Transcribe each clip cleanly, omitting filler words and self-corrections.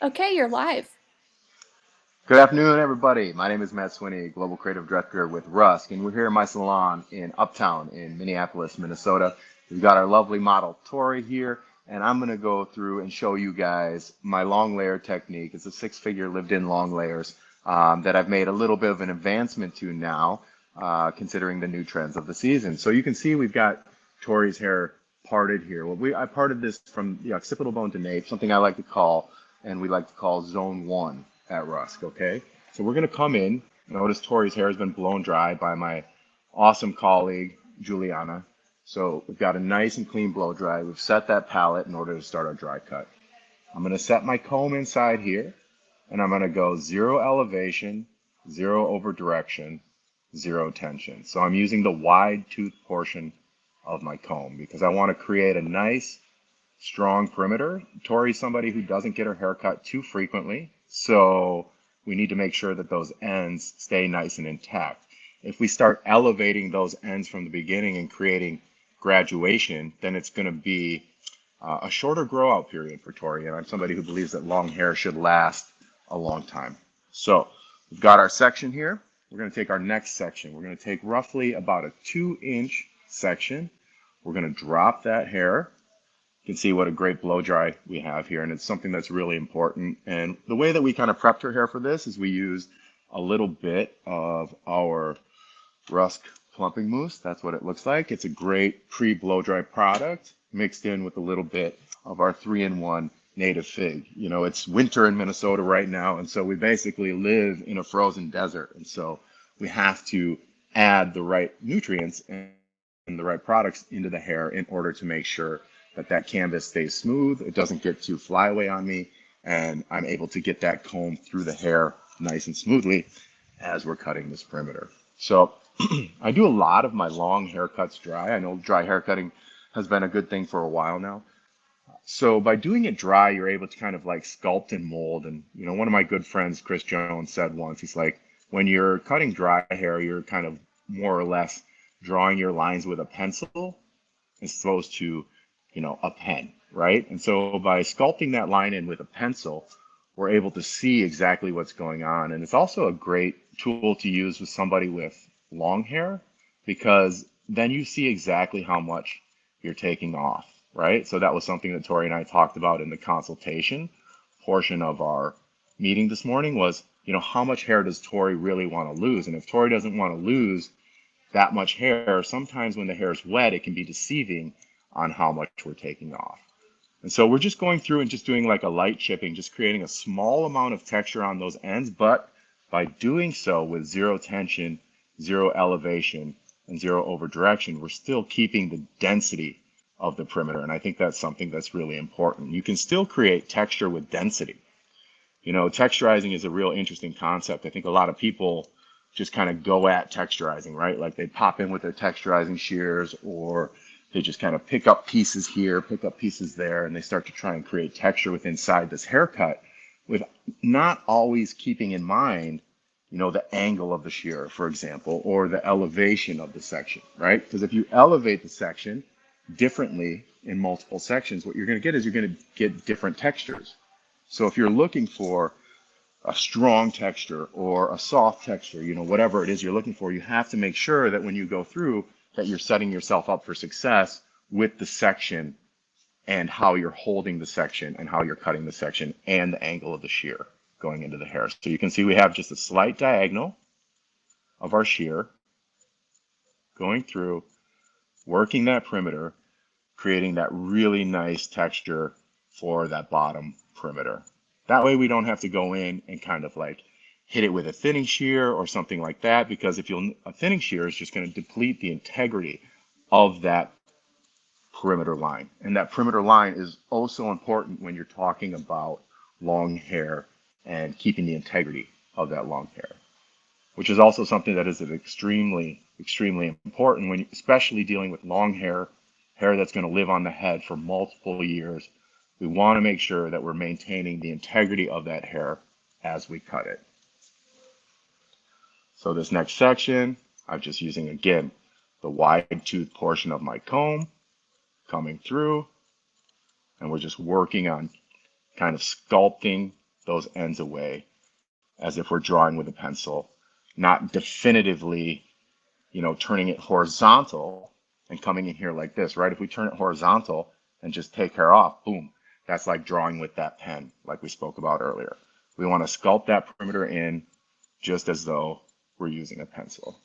Okay, you're live. Good afternoon, everybody. My name is Matt Swinney, Global Creative Director with Rusk, and we're here in my salon in Uptown in Minneapolis, Minnesota. We've got our lovely model Tori here, and I'm going to go through and show you guys my long layer technique. It's a six-figure lived-in long layers that I've made a little bit of an advancement to now, considering the new trends of the season. So you can see we've got Tori's hair parted here. I parted this from the occipital bone to nape, something I like to call, and we like to call zone one at Rusk, okay? So we're gonna come in. Notice Tori's hair has been blown dry by my awesome colleague, Juliana. So we've got a nice and clean blow dry. We've set that palette in order to start our dry cut. I'm gonna set my comb inside here, and I'm gonna go zero elevation, zero over direction, zero tension. So I'm using the wide tooth portion of my comb because I wanna create a nice, strong perimeter. Tori's somebody who doesn't get her hair cut too frequently, so we need to make sure that those ends stay nice and intact. If we start elevating those ends from the beginning and creating graduation, then it's going to be a shorter grow out period for Tori. And I'm somebody who believes that long hair should last a long time. So we've got our section here. We're going to take our next section. We're going to take roughly about a 2-inch section. We're going to drop that hair. You can see what a great blow dry we have here, and it's something that's really important. And the way that we kind of prepped her hair for this is we used a little bit of our Rusk plumping mousse. That's what it looks like. It's a great pre-blow dry product mixed in with a little bit of our 3-in-1 native fig. You know, it's winter in Minnesota right now, and so we basically live in a frozen desert. And so we have to add the right nutrients and the right products into the hair in order to make sure that canvas stays smooth, it doesn't get too flyaway on me, and I'm able to get that comb through the hair nice and smoothly as we're cutting this perimeter. So I do a lot of my long haircuts dry. I know dry haircutting has been a good thing for a while now. So by doing it dry, you're able to kind of like sculpt and mold. And, you know, one of my good friends, Chris Jones, said once, he's like, when you're cutting dry hair, you're kind of more or less drawing your lines with a pencil as opposed to a pen, right? And so by sculpting that line in with a pencil, we're able to see exactly what's going on. And it's also a great tool to use with somebody with long hair because then you see exactly how much you're taking off, right? So that was something that Tori and I talked about in the consultation portion of our meeting this morning was, how much hair does Tori really want to lose? And if Tori doesn't want to lose that much hair, sometimes when the hair is wet, it can be deceiving on how much we're taking off. And so we're just going through and just doing like a light chipping, just creating a small amount of texture on those ends, but by doing so with zero tension, zero elevation, and zero over direction, we're still keeping the density of the perimeter. And I think that's something that's really important. You can still create texture with density. Texturizing is a real interesting concept. I think a lot of people just kind of go at texturizing, right? Like they pop in with their texturizing shears, or they just kind of pick up pieces here, pick up pieces there, and they start to try and create texture with inside this haircut with not always keeping in mind, the angle of the shear, for example, or the elevation of the section, right? Because if you elevate the section differently in multiple sections, what you're going to get is you're going to get different textures. So if you're looking for a strong texture or a soft texture, whatever it is you're looking for, you have to make sure that when you go through that you're setting yourself up for success with the section and how you're holding the section and how you're cutting the section and the angle of the shear going into the hair. So you can see we have just a slight diagonal of our shear going through, working that perimeter, creating that really nice texture for that bottom perimeter. That way we don't have to go in and kind of like hit it with a thinning shear or something like that, because a thinning shear is just going to deplete the integrity of that perimeter line. And that perimeter line is also important when you're talking about long hair and keeping the integrity of that long hair, which is also something that is extremely, extremely important when, especially dealing with long hair that's going to live on the head for multiple years. We want to make sure that we're maintaining the integrity of that hair as we cut it. So this next section, I'm just using, again, the wide tooth portion of my comb coming through, and we're just working on kind of sculpting those ends away as if we're drawing with a pencil, not definitively, turning it horizontal and coming in here like this, right? If we turn it horizontal and just take hair off, boom, that's like drawing with that pen, like we spoke about earlier. We want to sculpt that perimeter in just as though we're using a pencil.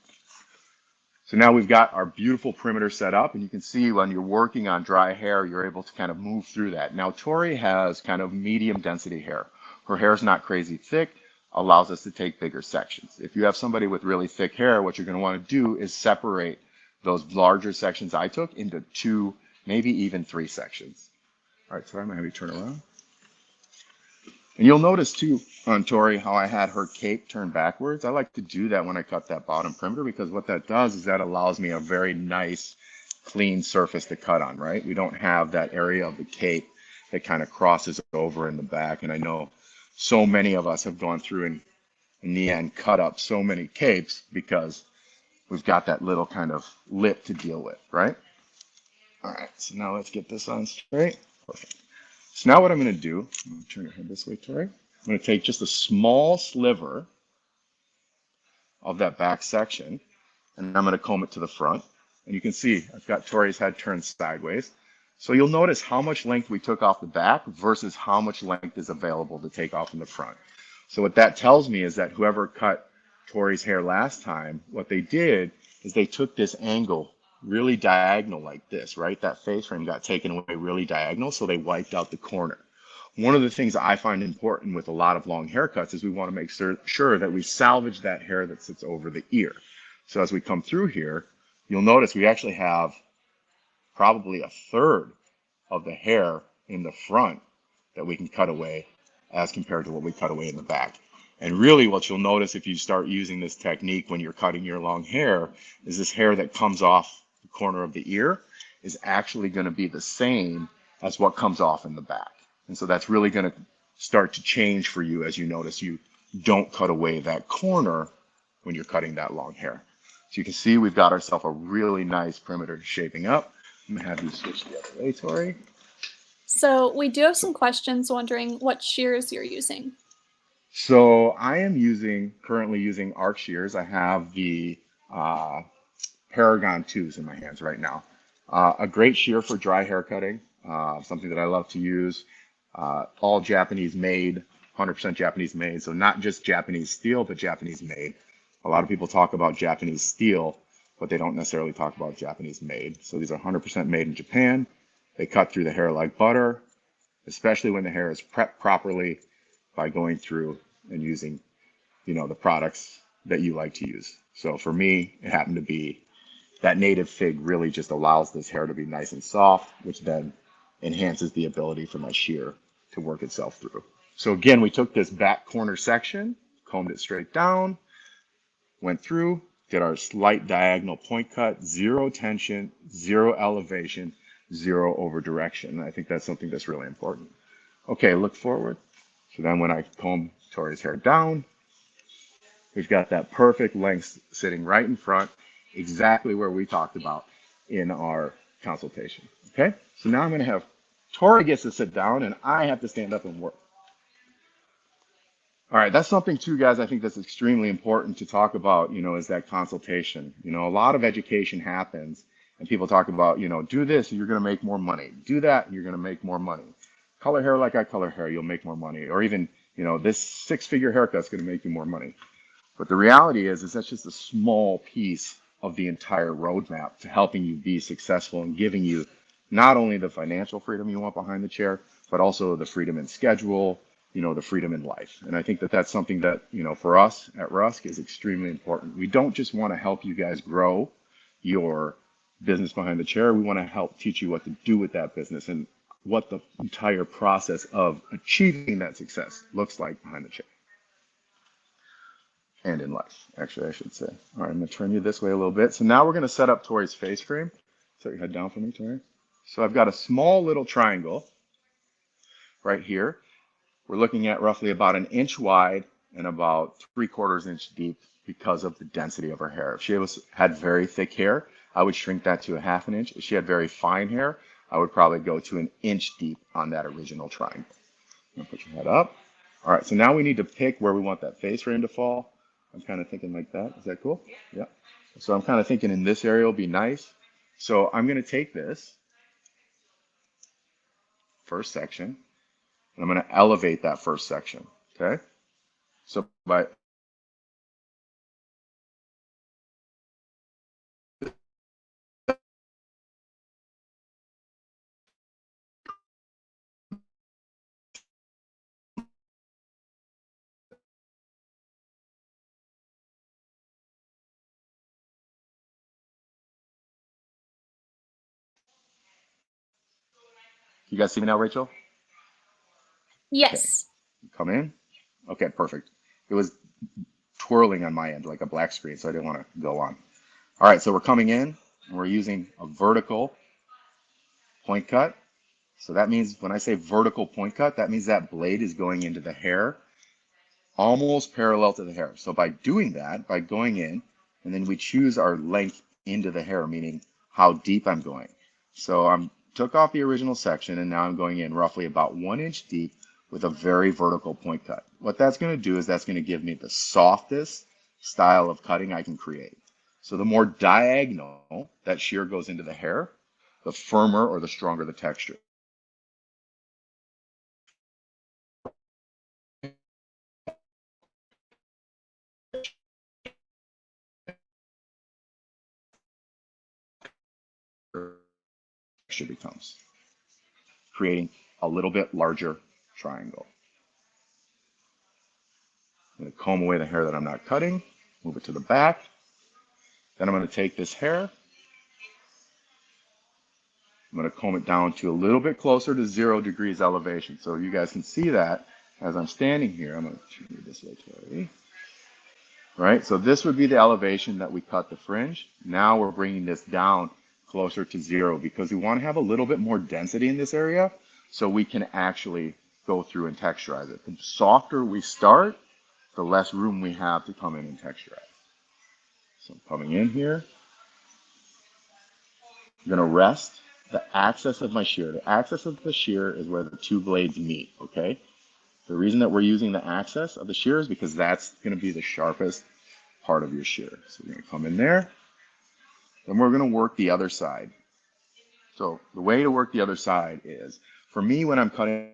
So now we've got our beautiful perimeter set up, and you can see when you're working on dry hair, you're able to kind of move through that. Now, Tori has kind of medium density hair. Her hair is not crazy thick, allows us to take bigger sections. If you have somebody with really thick hair, what you're going to want to do is separate those larger sections I took into 2, maybe even 3 sections. All right, so I'm going to have you turn around. And you'll notice too on Tori how I had her cape turned backwards. I like to do that when I cut that bottom perimeter, because what that does is that allows me a very nice, clean surface to cut on, right? We don't have that area of the cape that kind of crosses over in the back. And I know so many of us have gone through and in the end cut up so many capes because we've got that little kind of lip to deal with, right? All right, so now let's get this on straight. Perfect. So now what I'm going to do, I'm going to turn your head this way, Tori. I'm going to take just a small sliver of that back section, and I'm going to comb it to the front. And you can see I've got Tori's head turned sideways. So you'll notice how much length we took off the back versus how much length is available to take off in the front. So what that tells me is that whoever cut Tori's hair last time, what they did is they took this angle really diagonal like this, right? That face frame got taken away really diagonal, so they wiped out the corner. One of the things I find important with a lot of long haircuts is we want to make sure that we salvage that hair that sits over the ear. So as we come through here, you'll notice we actually have probably a third of the hair in the front that we can cut away as compared to what we cut away in the back. And really what you'll notice if you start using this technique when you're cutting your long hair is this hair that comes off the corner of the ear is actually going to be the same as what comes off in the back. And so that's really going to start to change for you as you notice you don't cut away that corner when you're cutting that long hair. So you can see we've got ourselves a really nice perimeter shaping up. I'm going to have you switch the other way, Tori. So we do have some questions wondering what shears you're using. So I am currently using arc shears. I have the Paragon 2s in my hands right now. A great shear for dry hair cutting, something that I love to use. All Japanese made, 100% Japanese made. So not just Japanese steel, but Japanese made. A lot of people talk about Japanese steel, but they don't necessarily talk about Japanese made. So these are 100% made in Japan. They cut through the hair like butter, especially when the hair is prepped properly by going through and using, the products that you like to use. So for me, it happened to be that native fig really just allows this hair to be nice and soft, which then enhances the ability for my shear to work itself through. So again, we took this back corner section, combed it straight down, went through, did our slight diagonal point cut, 0 tension, 0 elevation, 0 over direction. And I think that's something that's really important. Okay, look forward. So then when I comb Tori's hair down, we've got that perfect length sitting right in front, exactly where we talked about in our consultation. Okay, so now I'm going to have Tori gets to sit down and I have to stand up and work. All right, that's something too, guys, I think that's extremely important to talk about, is that consultation. A lot of education happens and people talk about, do this and you're going to make more money. Do that and you're going to make more money. Color hair like I color hair, you'll make more money. Or even, this 6-figure haircut's going to make you more money. But the reality is that's just a small piece of the entire roadmap to helping you be successful and giving you not only the financial freedom you want behind the chair, but also the freedom in schedule, the freedom in life. And I think that that's something that, for us at Rusk is extremely important. We don't just want to help you guys grow your business behind the chair. We want to help teach you what to do with that business and what the entire process of achieving that success looks like behind the chair. And in life, actually, I should say. All right, I'm going to turn you this way a little bit. So now we're going to set up Tori's face frame. Set your head down for me, Tori. So I've got a small little triangle right here. We're looking at roughly about 1 inch wide and about 3/4 inch deep because of the density of her hair. If she had very thick hair, I would shrink that to 1/2 inch. If she had very fine hair, I would probably go to 1 inch deep on that original triangle. Now put your head up. All right, so now we need to pick where we want that face frame to fall. I'm kind of thinking like that. Is that cool? Yeah. So I'm kind of thinking in this area will be nice. So I'm going to take this first section and I'm going to elevate that first section. Okay. So by you guys see me now, Rachel? Okay. Yes. Come in. Okay, perfect. It was twirling on my end like a black screen, so I didn't want to go on. All right, so we're coming in and we're using a vertical point cut. So that means when I say vertical point cut, that means that blade is going into the hair almost parallel to the hair. So by doing that, by going in, and then we choose our length into the hair, meaning how deep I'm going. So I took off the original section and now I'm going in roughly about 1 inch deep with a very vertical point cut. What that's going to do is that's going to give me the softest style of cutting I can create. So the more diagonal that shear goes into the hair, the firmer or the stronger the texture. Texture becomes, creating a little bit larger triangle. I'm going to comb away the hair that I'm not cutting, move it to the back. Then I'm going to take this hair, I'm going to comb it down to a little bit closer to 0 degrees elevation. So you guys can see that as I'm standing here. I'm going to turn you this way, Tori. Right, so this would be the elevation that we cut the fringe. Now we're bringing this down closer to 0 because we want to have a little bit more density in this area so we can actually go through and texturize it. The softer we start, the less room we have to come in and texturize. So I'm coming in here. I'm going to rest the axis of my shear. The axis of the shear is where the two blades meet, okay? The reason that we're using the axis of the shear is because that's going to be the sharpest part of your shear. So we're going to come in there. Then we're going to work the other side. So the way to work the other side is, for me when I'm cutting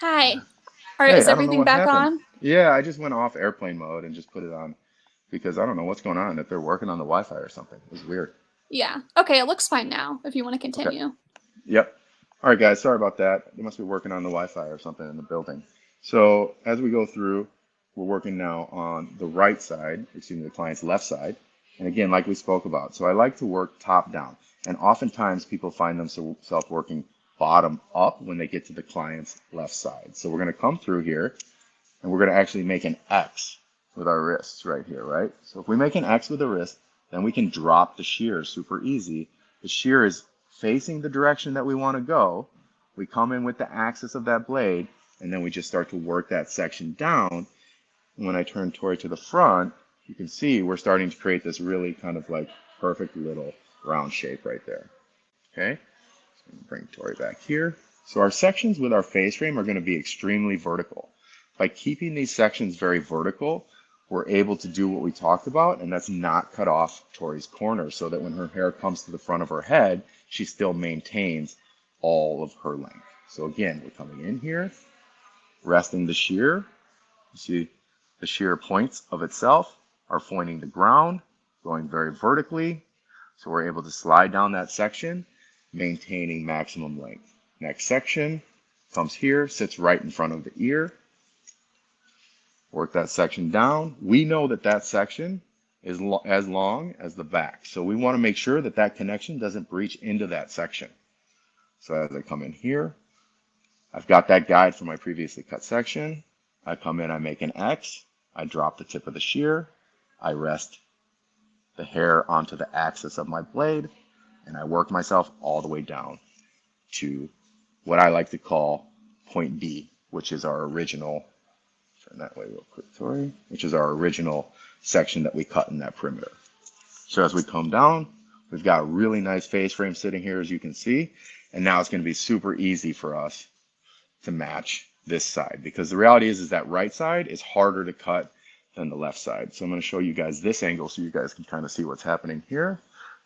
Hi. Hey, Is I don't know everything what back happened. on? Yeah, I just went off airplane mode and just put it on because I don't know what's going on, if they're working on the Wi-Fi or something. It was weird. Yeah. Okay, it looks fine now if you want to Okay. continue. Yep. All right, guys, sorry about that. They must be working on the Wi-Fi or something in the building. So as we go through, we're working now on the right side, excuse me, the client's left side. And again, like we spoke about, so I like to work top down. And oftentimes people find themselves working bottom up when they get to the client's left side. So we're going to come through here and we're going to actually make an X with our wrists right here, right? So if we make an X with the wrist, then we can drop the shear super easy. The shear is facing the direction that we want to go. We come in with the axis of that blade, and then we just start to work that section down. And when I turn Tori to the front, you can see we're starting to create this really kind of like perfect little round shape right there. Okay, so bring Tori back here. So our sections with our face frame are going to be extremely vertical. By keeping these sections very vertical, we're able to do what we talked about, and that's not cut off Tori's corner, so that when her hair comes to the front of her head, she still maintains all of her length. So again, we're coming in here, resting the shear. You see the shear points of itself are pointing the ground, going very vertically. So we're able to slide down that section, maintaining maximum length. Next section comes here, sits right in front of the ear. Work that section down. We know that that section is as long as the back. So we want to make sure that that connection doesn't breach into that section. So as I come in here, I've got that guide for my previously cut section. I come in, I make an X. I drop the tip of the shear. I rest the hair onto the axis of my blade, and I work myself all the way down to what I like to call point B, which is our original, turn that way real quick, Tori, which is our original section that we cut in that perimeter. So as we come down, we've got a really nice face frame sitting here, as you can see, and now it's going to be super easy for us to match this side, because the reality is that right side is harder to cut than the left side. So I'm going to show you guys this angle so you guys can kind of see what's happening here.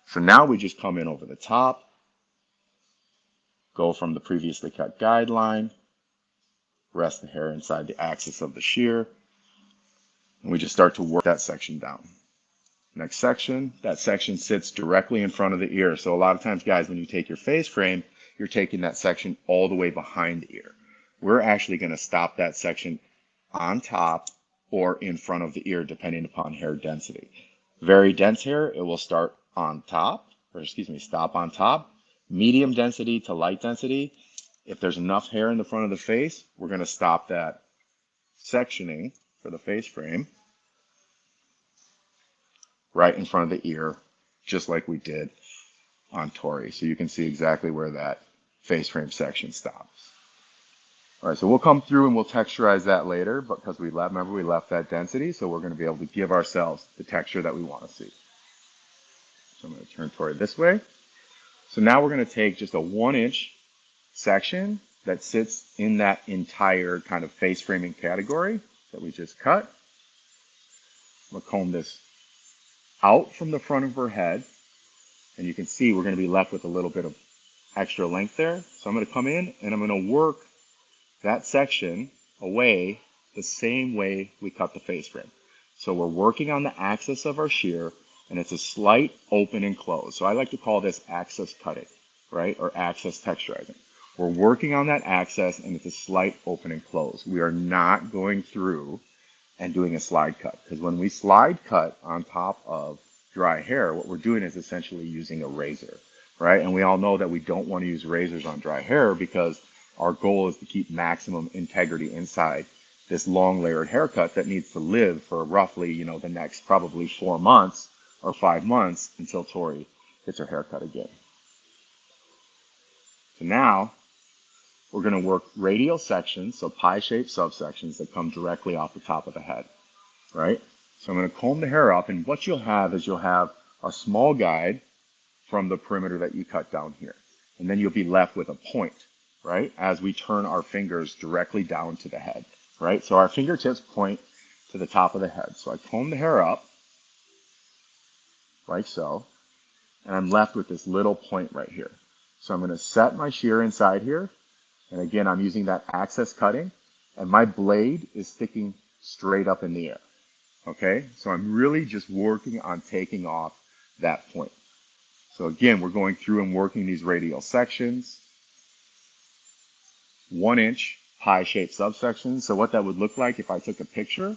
So now we just come in over the top, go from the previously cut guideline, rest the hair inside the axis of the shear, and we just start to work that section down. Next section, that section sits directly in front of the ear. So a lot of times, guys, when you take your face frame, you're taking that section all the way behind the ear. We're actually going to stop that section on top or in front of the ear, depending upon hair density. Very dense hair, it will start on top, or excuse me, stop on top. Medium density to light density, if there's enough hair in the front of the face, we're going to stop that sectioning for the face frame right in front of the ear, just like we did on Tori. So you can see exactly where that face frame section stops. All right, so we'll come through and we'll texturize that later, but because remember we left that density, so we're going to be able to give ourselves the texture that we want to see. So I'm going to turn Tori this way. So now we're going to take just a 1-inch section that sits in that entire kind of face framing category that we just cut. We'll comb this out from the front of her head, and you can see we're going to be left with a little bit of extra length there. So I'm going to come in and I'm going to work that section away the same way we cut the face frame. So we're working on the axis of our shear, and it's a slight open and close. So I like to call this axis cutting, right? Or axis texturizing. We're working on that axis, and it's a slight open and close. We are not going through and doing a slide cut, because when we slide cut on top of dry hair, what we're doing is essentially using a razor, right? And we all know that we don't want to use razors on dry hair because our goal is to keep maximum integrity inside this long layered haircut that needs to live for roughly, the next probably 4 months or 5 months until Tori gets her haircut again. So now we're going to work radial sections, so pie-shaped subsections that come directly off the top of the head, right? So I'm going to comb the hair up, and what you'll have is you'll have a small guide from the perimeter that you cut down here. And then you'll be left with a point, right, as we turn our fingers directly down to the head, right? So our fingertips point to the top of the head. So I comb the hair up, like so, and I'm left with this little point right here. So I'm going to set my shear inside here. And again, I'm using that axis cutting, and my blade is sticking straight up in the air. Okay, so I'm really just working on taking off that point. So again, we're going through and working these radial sections, 1-inch pie-shaped subsections. So what that would look like if I took a picture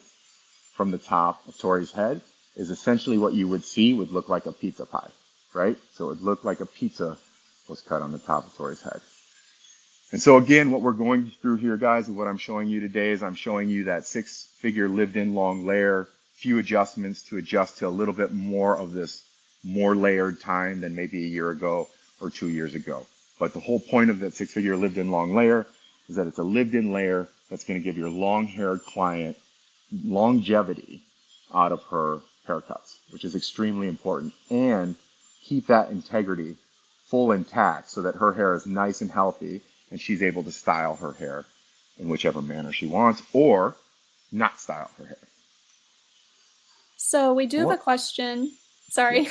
from the top of Tori's head is essentially what you would see would look like a pizza pie, right? So it would look like a pizza was cut on the top of Tori's head. And so again, what we're going through here, guys, and what I'm showing you today is I'm showing you that 6-figure lived-in long layer few adjustments to adjust to a little bit more of this more layered time than maybe a year ago or 2 years ago. But the whole point of that six-figure lived-in long layer is that it's a lived-in layer that's going to give your long-haired client longevity out of her haircuts, which is extremely important, and keep that integrity full intact so that her hair is nice and healthy and she's able to style her hair in whichever manner she wants or not style her hair. So we do And have a what? question. Yeah. Sorry.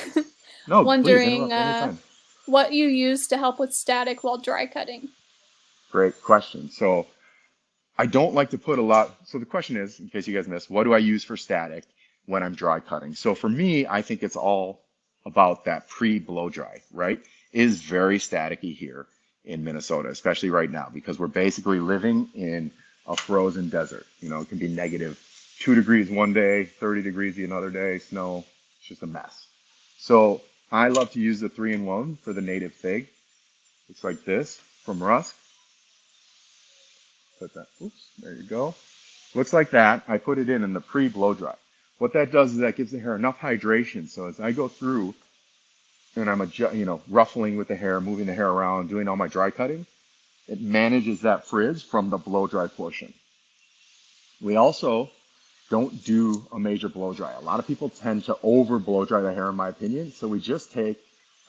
No, please Wondering interrupt anytime. what you use to help with static while dry cutting. Great question. So I don't like to put a lot. So the question is, in case you guys missed, what do I use for static when I'm dry cutting? So for me, I think it's all about that pre-blow dry, right? It is very staticky here in Minnesota, especially right now, because we're basically living in a frozen desert. You know, it can be -2 degrees one day, 30 degrees the another day, snow. It's just a mess. So I love to use the 3-in-1 for the native fig. It's like this from Rusk. Put that, oops, there you go. Looks like that. I put it in the pre-blow dry. What that does is that gives the hair enough hydration. So as I go through and I'm ruffling with the hair, moving the hair around, doing all my dry cutting, it manages that frizz from the blow dry portion. We also don't do a major blow dry. A lot of people tend to over blow dry the hair, in my opinion. So we just take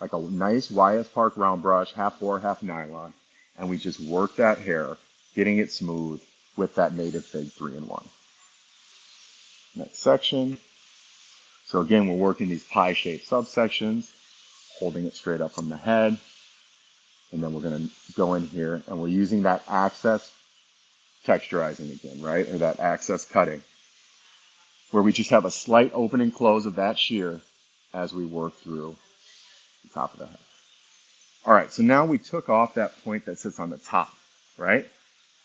like a nice YS Park round brush, half bore, half nylon, and we just work that hair, getting it smooth with that native fig 3-in-1. Next section. So again, we're working these pie-shaped subsections, holding it straight up from the head. And then we're going to go in here and we're using that access texturizing again, right? Or that access cutting, where we just have a slight open and close of that shear as we work through the top of the head. All right, so now we took off that point that sits on the top, right?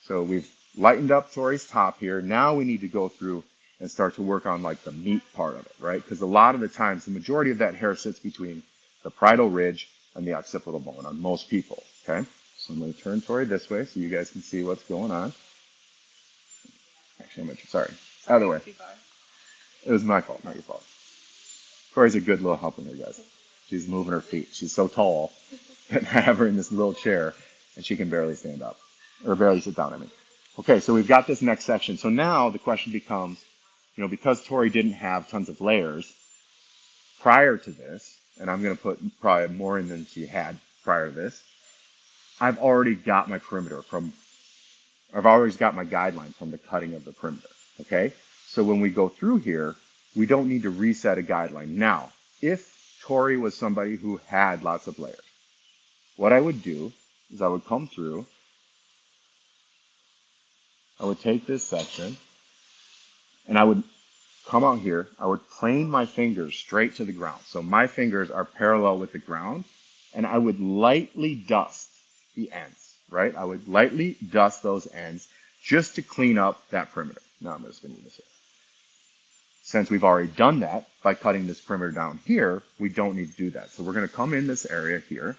So we've lightened up Tori's top here. Now we need to go through and start to work on like the meat part of it, right? Because a lot of the times, the majority of that hair sits between the parietal ridge and the occipital bone on most people, okay? So I'm going to turn Tori this way so you guys can see what's going on. Actually, sorry, other way. It was my fault, not your fault. Tori's a good little helper here, guys. She's moving her feet. She's so tall that I have her in this little chair and she can barely stand up, or barely sit down, I mean. Okay, so we've got this next section. So now the question becomes, because Tori didn't have tons of layers prior to this, and I'm going to put probably more in than she had prior to this, I've already got my guideline from the cutting of the perimeter, okay? So when we go through here, we don't need to reset a guideline. Now, if Tori was somebody who had lots of layers, what I would do is I would come through, I would take this section, and I would come out here, I would plane my fingers straight to the ground. So my fingers are parallel with the ground, and I would lightly dust the ends, right? I would lightly dust those ends just to clean up that perimeter. Now I'm going to spin you this here. Since we've already done that by cutting this perimeter down here, we don't need to do that. So we're going to come in this area here.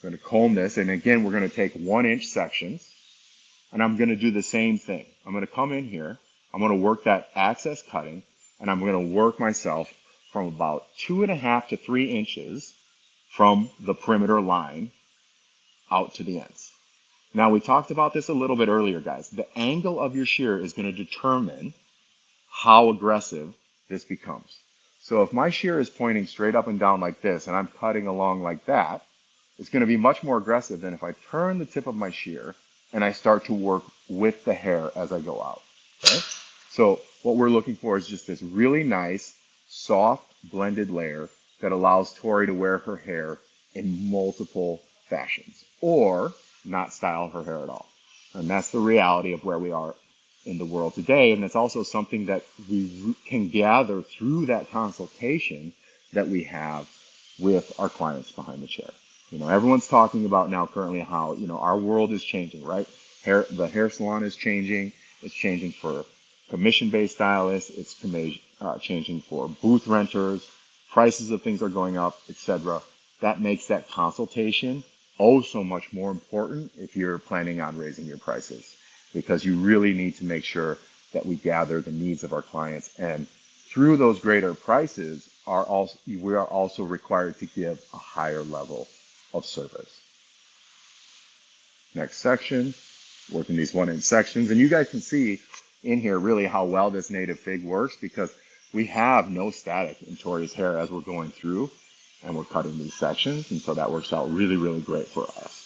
We're going to comb this, and again, we're going to take 1-inch sections, and I'm going to do the same thing. I'm going to come in here, I'm going to work that access cutting, and I'm going to work myself from about 2.5 to 3 inches from the perimeter line out to the ends. Now, we talked about this a little bit earlier, guys. The angle of your shear is going to determine how aggressive this becomes. So if my shear is pointing straight up and down like this, and I'm cutting along like that, it's going to be much more aggressive than if I turn the tip of my shear and I start to work with the hair as I go out, okay? So what we're looking for is just this really nice, soft, blended layer that allows Tori to wear her hair in multiple fashions or not style her hair at all. And that's the reality of where we are in the world today. And it's also something that we can gather through that consultation that we have with our clients behind the chair. Everyone's talking about now currently how, our world is changing, right? The hair salon is changing. It's changing for commission-based stylists. It's changing for booth renters. Prices of things are going up, etc. That makes that consultation so much more important if you're planning on raising your prices, because you really need to make sure that we gather the needs of our clients. And through those greater prices we are also required to give a higher level of service. Next section, working these 1-inch sections. And you guys can see in here really how well this native fig works, because we have no static in Tori's hair as we're going through and we're cutting these sections. And so that works out really, really great for us.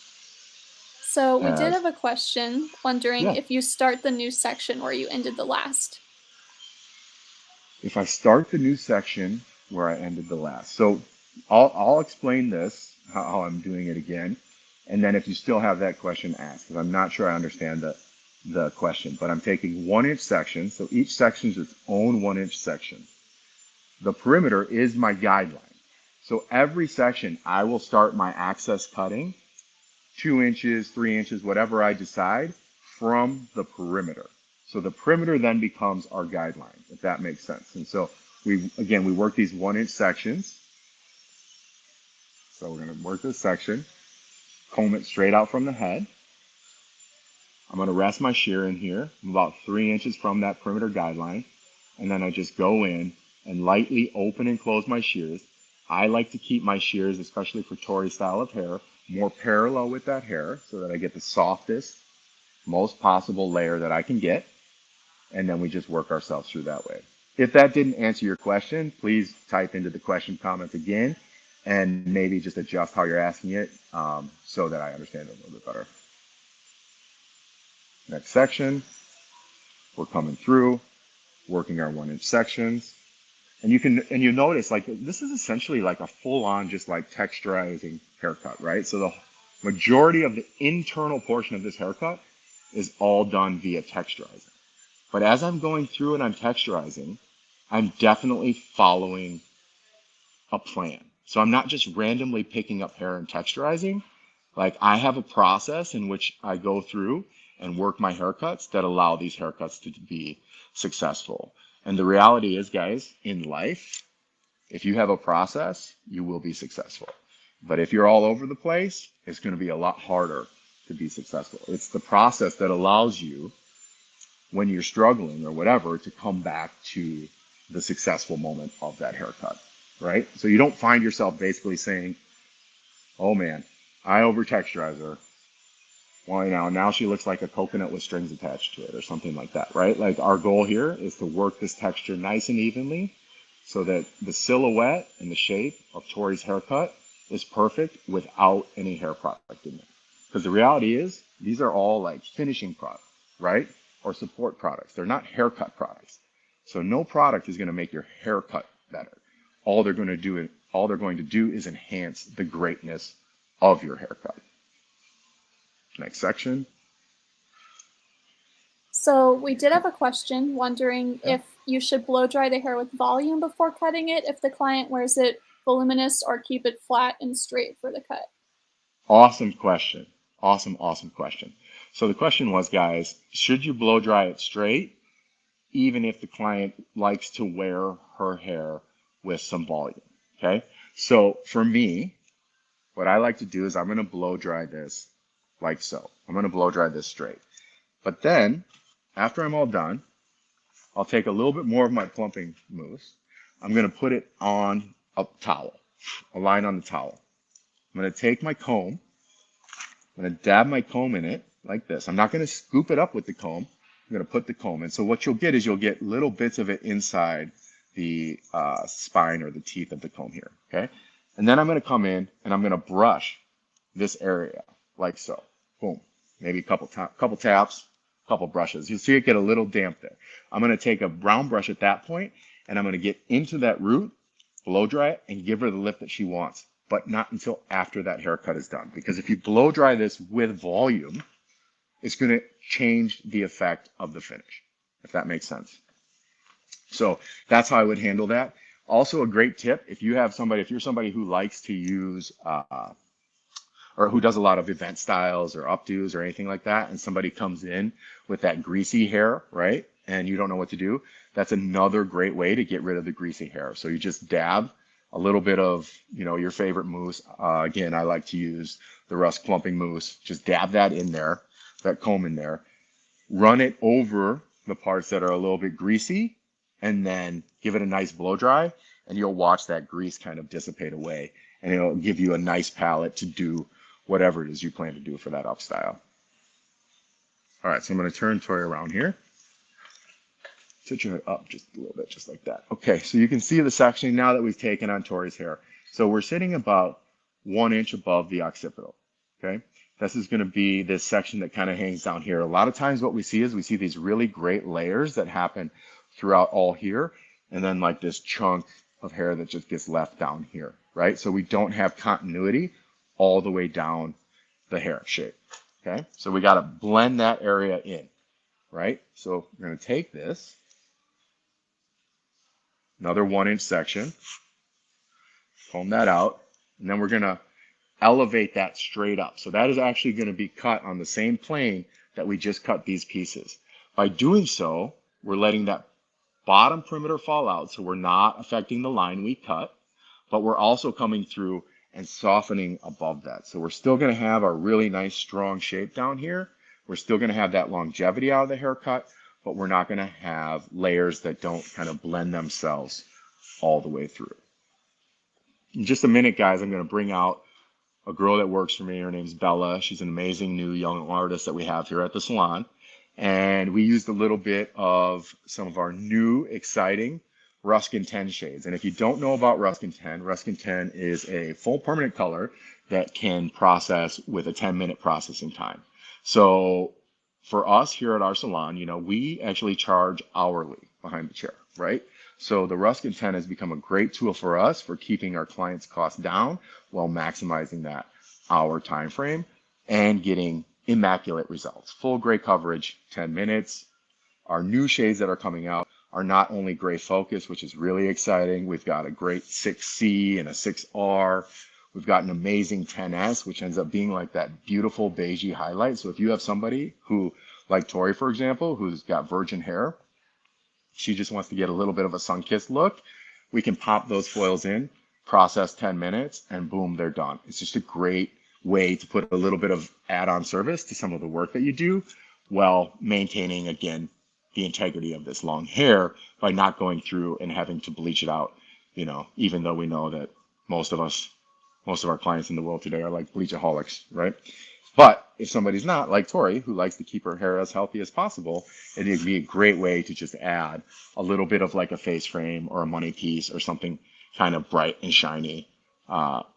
So we did have a question wondering Yeah. if you start the new section where you ended the last. If I start the new section where I ended the last. So I'll explain this, how I'm doing it again. And then if you still have that question, ask, because I'm not sure I understand the question. But I'm taking 1-inch sections. So each section is its own 1-inch section. The perimeter is my guideline. So every section, I will start my access cutting 2 inches, 3 inches, whatever I decide, from the perimeter. So the perimeter then becomes our guideline, if that makes sense. And so we work these 1-inch sections. So we're going to work this section, comb it straight out from the head. I'm going to rest my shear in here. I'm about 3 inches from that perimeter guideline. And then I just go in and lightly open and close my shears. I like to keep my shears, especially for Tori's style of hair, more parallel with that hair so that I get the softest, most possible layer that I can get. And then we just work ourselves through that way. If that didn't answer your question, please type into the question comments again and maybe just adjust how you're asking it so that I understand it a little bit better. Next section, we're coming through, working our 1-inch sections. And you notice like this is essentially like a full-on just like texturizing haircut, right? So the majority of the internal portion of this haircut is all done via texturizing. But as I'm going through and I'm texturizing, I'm definitely following a plan. So I'm not just randomly picking up hair and texturizing. Like I have a process in which I go through and work my haircuts that allow these haircuts to be successful. And the reality is, guys, in life, if you have a process, you will be successful. But if you're all over the place, it's going to be a lot harder to be successful. It's the process that allows you, when you're struggling or whatever, to come back to the successful moment of that haircut, right? So you don't find yourself basically saying, oh man, I over texturize her. Well, now she looks like a coconut with strings attached to it or something like that, right? Like our goal here is to work this texture nice and evenly so that the silhouette and the shape of Tori's haircut is perfect without any hair product in it. Because the reality is these are all like finishing products, right? Or support products. They're not haircut products. So no product is going to make your haircut better. All they're going to do is enhance the greatness of your haircut. Next section. So we did have a question wondering if you should blow dry the hair with volume before cutting it, if the client wears it voluminous, or keep it flat and straight for the cut. Awesome question. Awesome question. So the question was, guys, should you blow dry it straight, even if the client likes to wear her hair with some volume? Okay. So for me, what I like to do is I'm going to blow dry this like so. I'm going to blow dry this straight. But then, after I'm all done, I'll take a little bit more of my plumping mousse. I'm going to put it on a towel, a line on the towel. I'm going to take my comb. I'm going to dab my comb in it like this. I'm not going to scoop it up with the comb. I'm going to put the comb in. So what you'll get is you'll get little bits of it inside the spine or the teeth of the comb here, okay? And then I'm going to come in and I'm going to brush this area like so. Boom. Maybe a couple taps, couple brushes. You'll see it get a little damp there. I'm going to take a brown brush at that point and I'm going to get into that root, blow dry it, and give her the lift that she wants, but not until after that haircut is done. Because if you blow dry this with volume, it's going to change the effect of the finish, if that makes sense. So that's how I would handle that. Also, a great tip, if you're somebody who likes to use or who does a lot of event styles or updos or anything like that, and somebody comes in with that greasy hair, right, and you don't know what to do, that's another great way to get rid of the greasy hair. So you just dab a little bit of, your favorite mousse. Again, I like to use the Rusk plumping mousse. Just dab that in there, that comb in there, run it over the parts that are a little bit greasy and then give it a nice blow dry, and you'll watch that grease kind of dissipate away, and it'll give you a nice palette to do whatever it is you plan to do for that up style. All right, so I'm going to turn Tori around here. Sit your head up just a little bit, just like that. Okay, so you can see the sectioning now that we've taken on Tori's hair. So we're sitting about 1 inch above the occipital, okay? This is going to be this section that kind of hangs down here. A lot of times what we see is we see these really great layers that happen throughout all here, and then like this chunk of hair that just gets left down here, right? So we don't have continuity all the way down the hair shape, okay? So we got to blend that area in, right? So we're going to take this, another 1 inch section, comb that out, and then we're going to elevate that straight up. So that is actually going to be cut on the same plane that we just cut these pieces. By doing so, we're letting that bottom perimeter fall out, so we're not affecting the line we cut, but we're also coming through and softening above that. So we're still going to have a really nice strong shape down here. We're still going to have that longevity out of the haircut, but we're not going to have layers that don't kind of blend themselves all the way through. In just a minute, guys, I'm going to bring out a girl that works for me. Her name's Bella. She's an amazing new young artist that we have here at the salon. And we used a little bit of some of our new, exciting Ruskin 10 shades. And if you don't know about Ruskin 10 is a full permanent color that can process with a 10-minute processing time. So for us here at our salon, you know, we actually charge hourly behind the chair, right? So the Ruskin 10 has become a great tool for us for keeping our clients' costs down while maximizing that hour time frame and getting immaculate results. Full gray coverage, 10 minutes. Our new shades that are coming out are not only gray focus, which is really exciting. We've got a great 6C and a 6R. We've got an amazing 10S, which ends up being like that beautiful beigey highlight. So if you have somebody who, like Tori, for example, who's got virgin hair, she just wants to get a little bit of a sun-kissed look, we can pop those foils in, process 10 minutes, and boom, they're done. It's just a great way to put a little bit of add-on service to some of the work that you do while maintaining, again, the integrity of this long hair by not going through and having to bleach it out, you know, even though we know that most of our clients in the world today are like bleachaholics, right? But if somebody's not, like Tori, who likes to keep her hair as healthy as possible, it'd be a great way to just add a little bit of like a face frame or a money piece or something kind of bright and shiny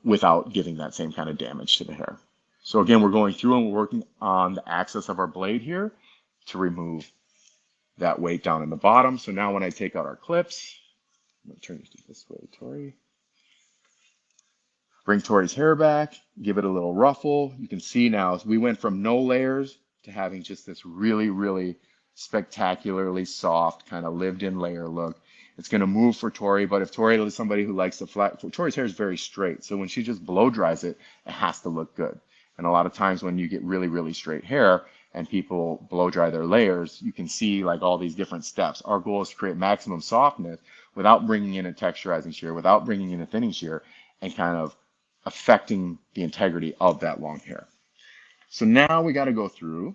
without giving that same kind of damage to the hair. So again, we're going through and we're working on the axis of our blade here to remove that weight down in the bottom. So now when I take out our clips, I'm going to turn this way, Tori. Bring Tori's hair back, give it a little ruffle. You can see now we went from no layers to having just this really, really spectacularly soft kind of lived-in layer look. It's going to move for Tori, but if Tori is somebody who likes to flat, Tori's hair is very straight. So when she just blow dries it, it has to look good. And a lot of times when you get really, really straight hair and people blow dry their layers, you can see like all these different steps. Our goal is to create maximum softness without bringing in a texturizing shear, without bringing in a thinning shear, and kind of affecting the integrity of that long hair. So now we got to go through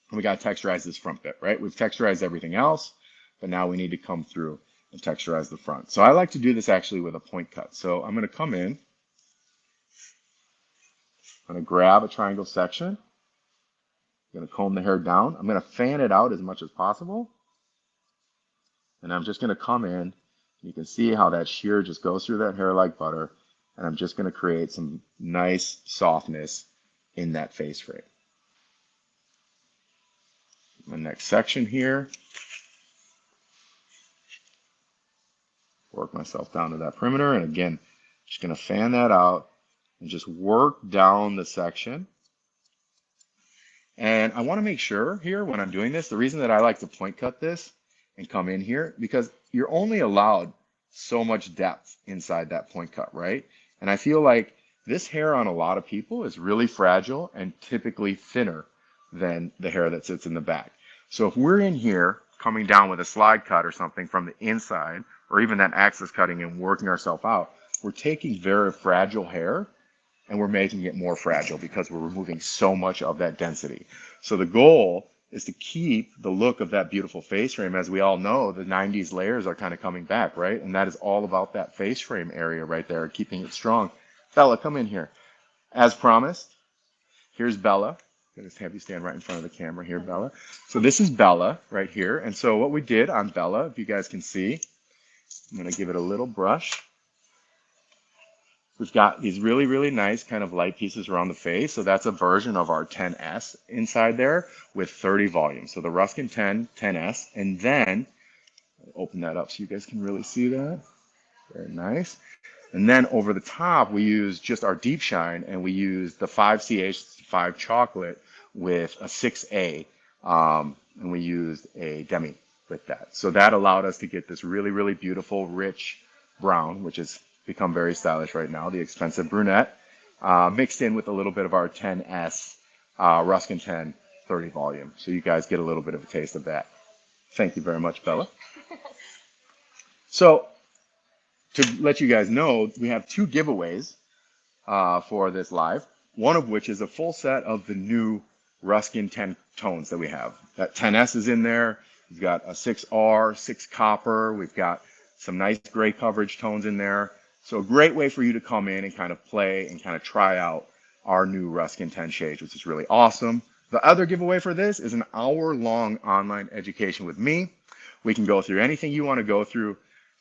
and we got to texturize this front bit, right? We've texturized everything else, but now we need to come through and texturize the front. So I like to do this actually with a point cut. So I'm going to come in, I'm going to grab a triangle section, I'm going to comb the hair down, I'm going to fan it out as much as possible, and I'm just going to come in. You can see how that shear just goes through that hair like butter, and I'm just going to create some nice softness in that face frame. My next section here, work myself down to that perimeter, and again, just going to fan that out and just work down the section. And I want to make sure here when I'm doing this, the reason that I like to point cut this and come in here, because you're only allowed so much depth inside that point cut, right? And I feel like this hair on a lot of people is really fragile and typically thinner than the hair that sits in the back. So if we're in here coming down with a slide cut or something from the inside, or even that axis cutting and working ourselves out, we're taking very fragile hair and we're making it more fragile because we're removing so much of that density. So the goal is to keep the look of that beautiful face frame. As we all know, the 90s layers are kind of coming back, right? And that is all about that face frame area right there, keeping it strong. Bella, come in here. As promised, here's Bella. I'm going to have you stand right in front of the camera here, Bella. So this is Bella right here. And so what we did on Bella, if you guys can see, I'm going to give it a little brush. We've got these really, really nice kind of light pieces around the face. So that's a version of our 10S inside there with 30 volume. So the Ruskin 10S. And then, open that up so you guys can really see that. Very nice. And then over the top, we use just our deep shine, and we use the 5CH5 chocolate with a 6A. And we used a demi with that. So that allowed us to get this really, really beautiful, rich brown, which is become very stylish right now, the expensive brunette, mixed in with a little bit of our 10S Ruskin 10 30 volume. So you guys get a little bit of a taste of that. Thank you very much, Bella. So to let you guys know, we have 2 giveaways for this live, one of which is a full set of the new Ruskin 10 tones that we have. That 10S is in there. We've got a 6R, 6 copper. We've got some nice gray coverage tones in there. So a great way for you to come in and kind of play and kind of try out our new Ruskin 10 shades, which is really awesome. The other giveaway for this is an hour-long online education with me. We can go through anything you want to go through.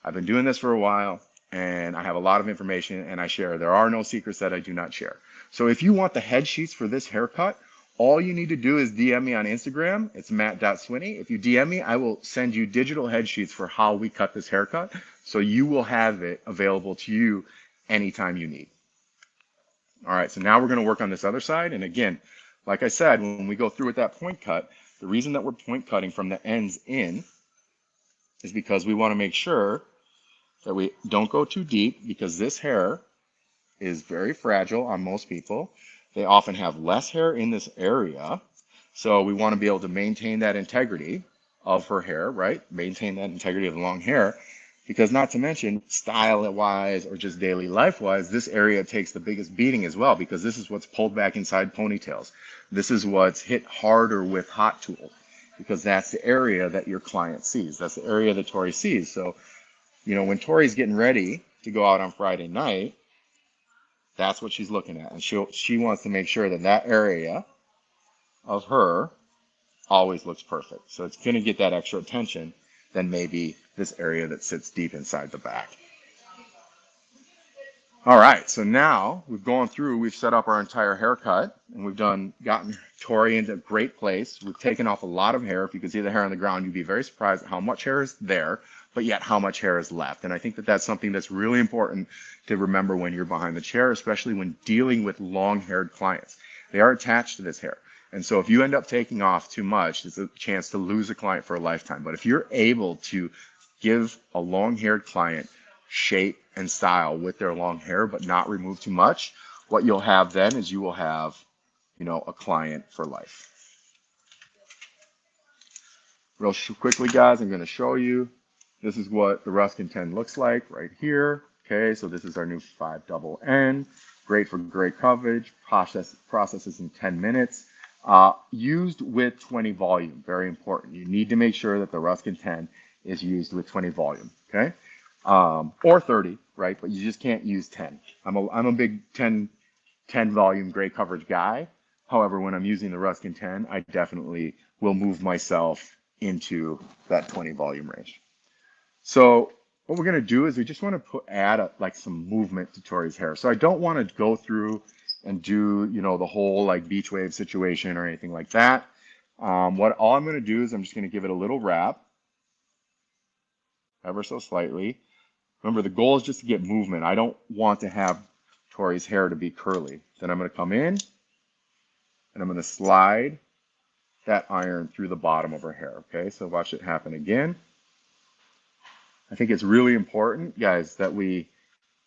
I've been doing this for a while, and I have a lot of information, and I share. There are no secrets that I do not share. So if you want the head sheets for this haircut, all you need to do is DM me on Instagram. It's matt.swinney. If you DM me, I will send you digital head sheets for how we cut this haircut. So you will have it available to you anytime you need. All right, so now we're going to work on this other side. And again, like I said, when we go through with that point cut, the reason that we're point cutting from the ends in is because we want to make sure that we don't go too deep, because this hair is very fragile on most people. They often have less hair in this area. So we want to be able to maintain that integrity of her hair, right? Maintain that integrity of the long hair. Because not to mention, style-wise or just daily life-wise, this area takes the biggest beating as well, because this is what's pulled back inside ponytails. This is what's hit harder with hot tools, because that's the area that your client sees. That's the area that Tori sees. So, you know, when Tori's getting ready to go out on Friday night, that's what she's looking at. And she wants to make sure that that area of her always looks perfect. So it's going to get that extra attention than maybe this area that sits deep inside the back. All right, so now we've gone through, we've set up our entire haircut, and we've gotten Tori into a great place. We've taken off a lot of hair. If you could see the hair on the ground, you'd be very surprised at how much hair is there, but yet how much hair is left. And I think that that's something that's really important to remember when you're behind the chair, especially when dealing with long-haired clients. They are attached to this hair. And so if you end up taking off too much, it's a chance to lose a client for a lifetime. But if you're able to give a long-haired client shape and style with their long hair, but not remove too much, what you'll have then is you will have, you know, a client for life. Real quickly, guys, I'm going to show you. This is what the Ruskin 10 looks like right here. Okay, so this is our new 5NN. Great for great coverage. Processes in 10 minutes. Used with 20 volume. Very important. You need to make sure that the Ruskin 10 is used with 20 volume. Okay, or 30, right? But you just can't use 10. I'm a big 10 volume great coverage guy. However, when I'm using the Ruskin 10, I definitely will move myself into that 20 volume range. So what we're going to do is we just want to add like some movement to Tori's hair. So I don't want to go through and do, you know, the whole like beach wave situation or anything like that. All I'm going to do is I'm just going to give it a little wrap, ever so slightly. Remember, the goal is just to get movement. I don't want to have Tori's hair to be curly. Then I'm going to come in and I'm going to slide that iron through the bottom of her hair. Okay, so watch it happen again. I think it's really important, guys, that we,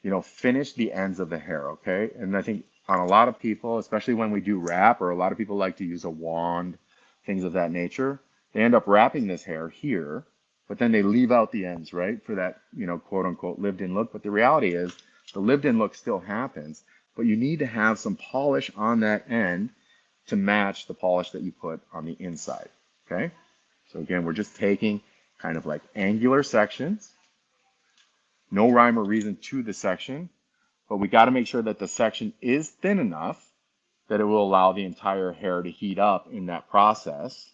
you know, finish the ends of the hair, okay? And I think on a lot of people, especially when we do wrap, or a lot of people like to use a wand, things of that nature, they end up wrapping this hair here, but then they leave out the ends, right? For that, you know, quote unquote lived-in look. But the reality is the lived-in look still happens, but you need to have some polish on that end to match the polish that you put on the inside. Okay. So again, we're just taking kind of like angular sections, no rhyme or reason to the section, but we got to make sure that the section is thin enough that it will allow the entire hair to heat up in that process,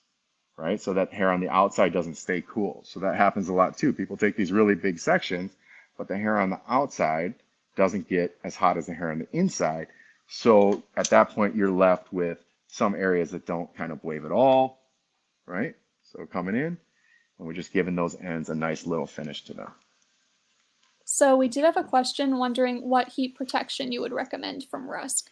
right? So that hair on the outside doesn't stay cool. So that happens a lot too. People take these really big sections, but the hair on the outside doesn't get as hot as the hair on the inside. So at that point, you're left with some areas that don't kind of wave at all, right? So coming in, and we're just giving those ends a nice little finish to them. So we did have a question wondering what heat protection you would recommend from Rusk.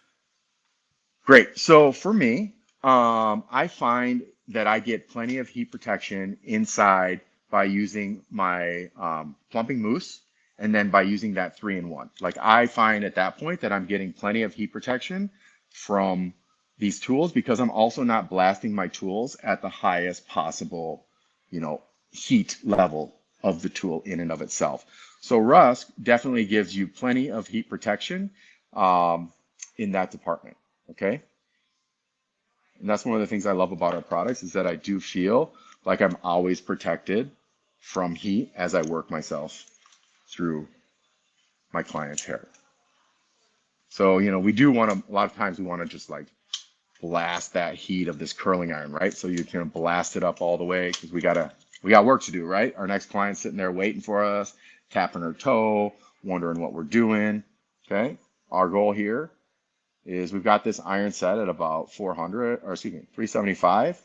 Great. So for me, I find that I get plenty of heat protection inside by using my plumping mousse and then by using that 3-in-1. Like I find at that point that I'm getting plenty of heat protection from these tools because I'm also not blasting my tools at the highest possible, heat level of the tool in and of itself. So Rusk definitely gives you plenty of heat protection in that department. Okay. And that's one of the things I love about our products is that I do feel like I'm always protected from heat as I work myself through my client's hair. So, we do want to, a lot of times we want to just like blast that heat of this curling iron, right? So you can blast it up all the way because we got work to do, right? Our next client's sitting there waiting for us, tapping her toe, wondering what we're doing. Okay. Our goal here is we've got this iron set at about 375.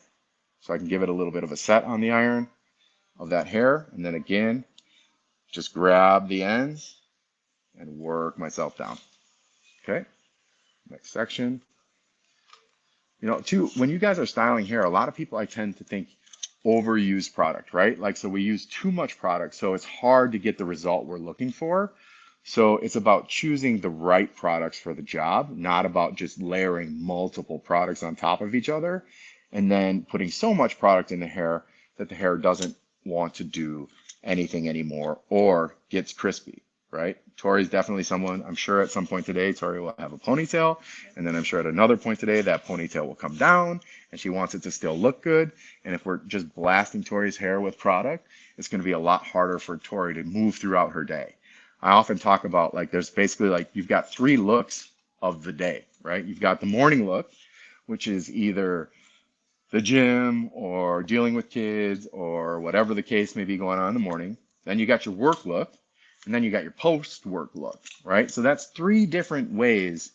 So I can give it a little bit of a set on the iron of that hair. And then again, just grab the ends and work myself down. Okay. Next section. Too, when you guys are styling hair, a lot of people I tend to think overuse product, right? Like, so we use too much product. So it's hard to get the result we're looking for. So it's about choosing the right products for the job, not about just layering multiple products on top of each other and then putting so much product in the hair that the hair doesn't want to do anything anymore or gets crispy, right? Tori's definitely someone, I'm sure at some point today, Tori will have a ponytail. And then I'm sure at another point today, that ponytail will come down and she wants it to still look good. And if we're just blasting Tori's hair with product, it's going to be a lot harder for Tori to move throughout her day. I often talk about like there's basically like you've got 3 looks of the day, right? You've got the morning look, which is either the gym or dealing with kids or whatever the case may be going on in the morning. Then you got your work look, and then you got your post-work look, right? So that's 3 different ways,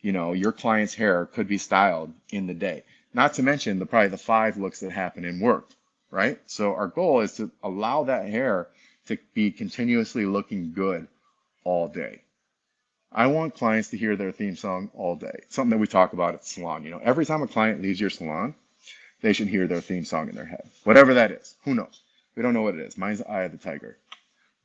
your client's hair could be styled in the day. Not to mention probably the 5 looks that happen in work, right? So our goal is to allow that hair to be continuously looking good all day. I want clients to hear their theme song all day. Something that we talk about at the salon. Every time a client leaves your salon, they should hear their theme song in their head. Whatever that is. Who knows? We don't know what it is. Mine's Eye of the Tiger.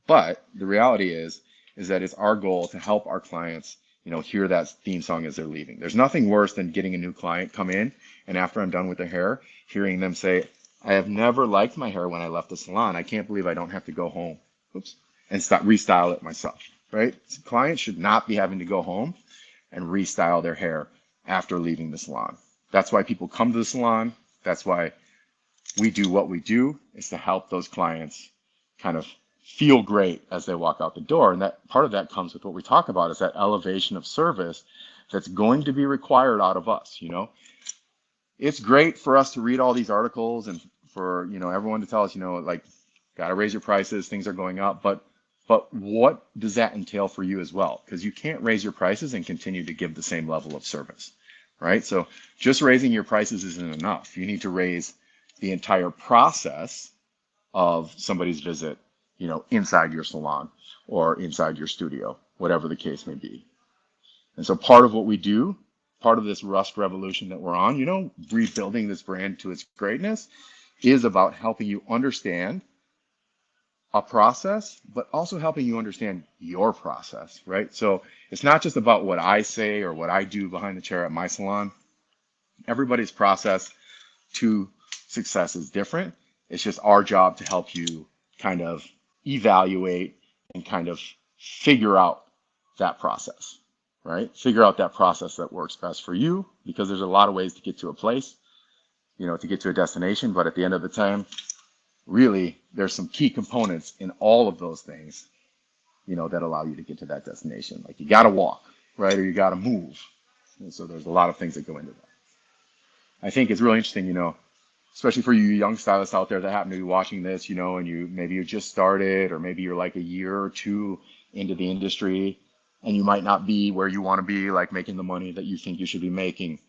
But the reality is that it's our goal to help our clients, hear that theme song as they're leaving. There's nothing worse than getting a new client come in and after I'm done with their hair, hearing them say, I have never liked my hair when I left the salon. I can't believe I don't have to go home, and restyle it myself, right? So clients should not be having to go home and restyle their hair after leaving the salon. That's why people come to the salon. That's why we do what we do, is to help those clients kind of feel great as they walk out the door. And that part of that comes with what we talk about is that elevation of service that's going to be required out of us, It's great for us to read all these articles and for, everyone to tell us, like, got to raise your prices, things are going up. But what does that entail for you as well? Because you can't raise your prices and continue to give the same level of service, right? So just raising your prices isn't enough. You need to raise the entire process of somebody's visit, inside your salon or inside your studio, whatever the case may be. And so part of what we do, part of this Rusk revolution that we're on, rebuilding this brand to its greatness, is about helping you understand a process, but also helping you understand your process, right? So it's not just about what I say or what I do behind the chair at my salon. Everybody's process to success is different. It's just our job to help you kind of evaluate and kind of figure out that process, right? Figure out that process that works best for you, because there's a lot of ways to get to a place. to get to a destination. But at the end of the time, really, there's some key components in all of those things, that allow you to get to that destination. Like you got to walk, right? Or you got to move. And so there's a lot of things that go into that. I think it's really interesting, especially for you young stylists out there that happen to be watching this, and maybe you just started, or maybe you're like a year or two into the industry, and you might not be where you want to be, like making the money that you think you should be making.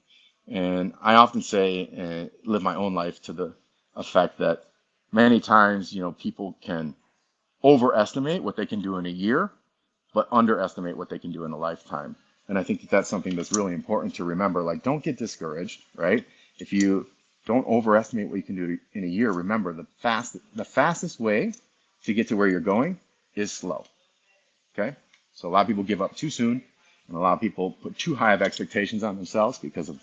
And I often say, live my own life to the effect that many times, people can overestimate what they can do in a year, but underestimate what they can do in a lifetime. And I think that that's something that's really important to remember. Like, don't get discouraged, right? If you don't overestimate what you can do in a year, remember the fastest way to get to where you're going is slow. Okay? So a lot of people give up too soon, and a lot of people put too high of expectations on themselves because of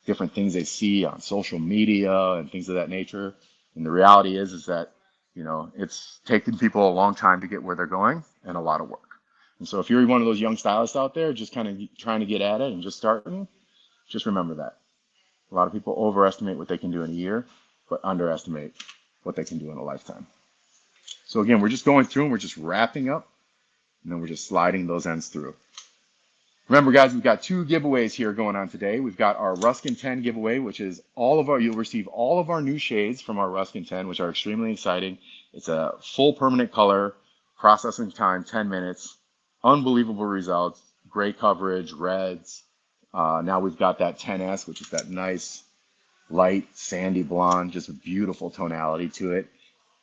different things they see on social media and things of that nature. And the reality is that, it's taken people a long time to get where they're going and a lot of work. And so if you're one of those young stylists out there just kind of trying to get at it and just starting, just remember that. A lot of people overestimate what they can do in a year, but underestimate what they can do in a lifetime. So again, we're just going through and we're just wrapping up, and then we're just sliding those ends through. Remember, guys, we've got 2 giveaways here going on today. We've got our Ruskin 10 giveaway, which is you'll receive all of our new shades from our Ruskin 10, which are extremely exciting. It's a full permanent color, processing time, 10 minutes, unbelievable results, gray coverage, reds. Now we've got that 10S, which is that nice, light, sandy blonde, just a beautiful tonality to it.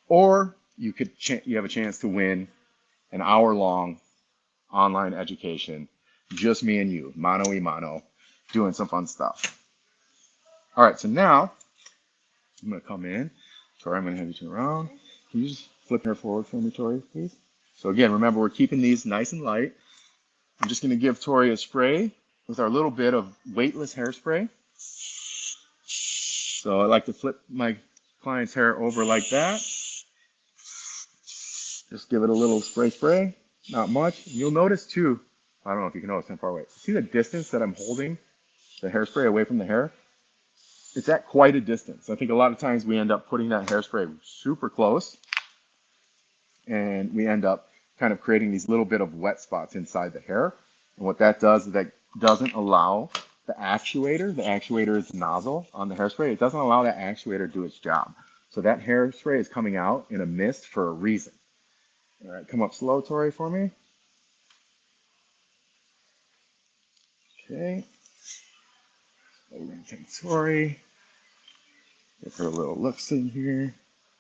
Or you have a chance to win an hour-long online education, just me and you, mano y mano, doing some fun stuff. All right, so now I'm going to come in. Tori, I'm going to have you turn around. Can you just flip her forward for me, Tori, please? So again, remember, we're keeping these nice and light. I'm just going to give Tori a spray with our little bit of weightless hairspray. So I like to flip my client's hair over like that. Just give it a little spray, not much. You'll notice too, I don't know if you can notice, I'm far away. See the distance that I'm holding the hairspray away from the hair? It's at quite a distance. I think a lot of times we end up putting that hairspray super close, and we end up kind of creating these little bit of wet spots inside the hair. And what that does is that doesn't allow the actuator is the nozzle on the hairspray, it doesn't allow that actuator to do its job. So that hairspray is coming out in a mist for a reason. All right, come up slow, Tori, for me. Okay. So we're going to take Tori. Give her a little look in here.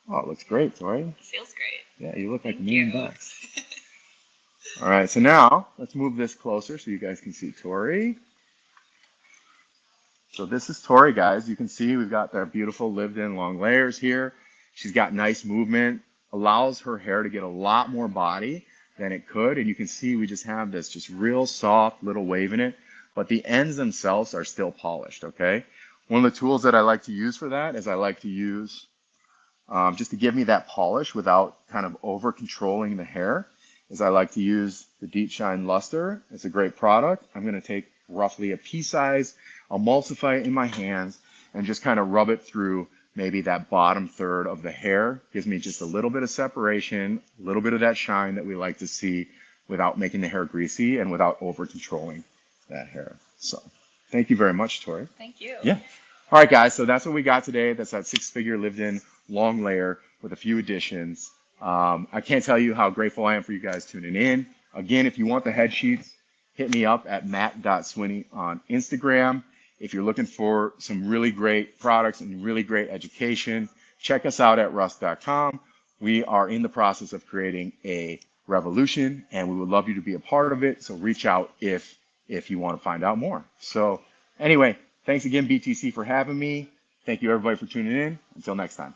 Oh, it looks great, Tori. It feels great. Yeah, you look like $1 million. All right, so now let's move this closer so you guys can see Tori. So this is Tori, guys. You can see we've got their beautiful lived-in long layers here. She's got nice movement, allows her hair to get a lot more body than it could. And you can see we just have this just real soft little wave in it, but the ends themselves are still polished, okay? One of the tools that I like to use for that is I like to use, just to give me that polish without kind of over controlling the hair, is I like to use the Deep Shine Luster. It's a great product. I'm going to take roughly a pea size, emulsify it in my hands, and just kind of rub it through maybe that bottom third of the hair. Gives me just a little bit of separation, a little bit of that shine that we like to see without making the hair greasy and without over controlling that hair. So thank you very much, Tori. Thank you. Yeah. All right, guys. So that's what we got today. That's that 6-figure lived-in long layer with a few additions. I can't tell you how grateful I am for you guys tuning in. Again, if you want the head sheets, hit me up at matt.swinney on Instagram. If you're looking for some really great products and really great education, check us out at rust.com. We are in the process of creating a revolution, and we would love you to be a part of it. So reach out if you want to find out more. So anyway, thanks again, BTC, for having me. Thank you, everybody, for tuning in. Until next time.